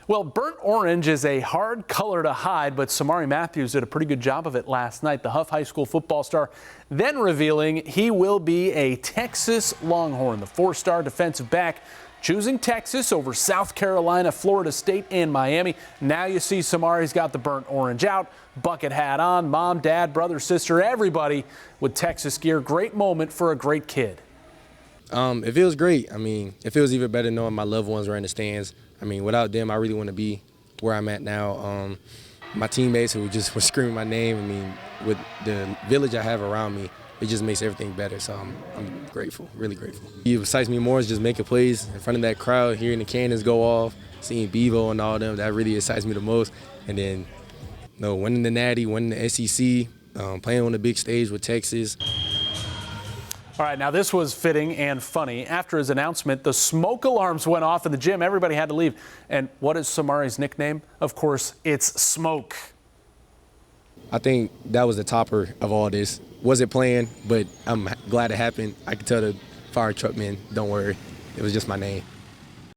Well, burnt orange is a hard color to hide, but Samari Matthews did a pretty good job of it last night. The Hough High School football star then revealing he will be a Texas Longhorn. The four-star defensive back choosing Texas over South Carolina, Florida State, and Miami. Now you see Samari's got the burnt orange out, bucket hat on, mom, dad, brother, sister, everybody with Texas gear. Great moment for a great kid. It feels great. I mean, it feels even better knowing my loved ones are in the stands. I mean, without them, I really want to be where I'm at now. My teammates who just were screaming my name, I mean, with the village I have around me, it just makes everything better. So I'm grateful, really grateful. What excites me more is just making plays in front of that crowd, hearing the cannons go off, seeing Bevo and all them. That really excites me the most. And then, winning the Natty, winning the SEC, playing on the big stage with Texas. All right, now this was fitting and funny. After his announcement, the smoke alarms went off in the gym. Everybody had to leave. And what is Samari's nickname? Of course, it's Smoke. I think that was the topper of all this. Wasn't planned, but I'm glad it happened. I could tell the fire truck men, don't worry. It was just my name.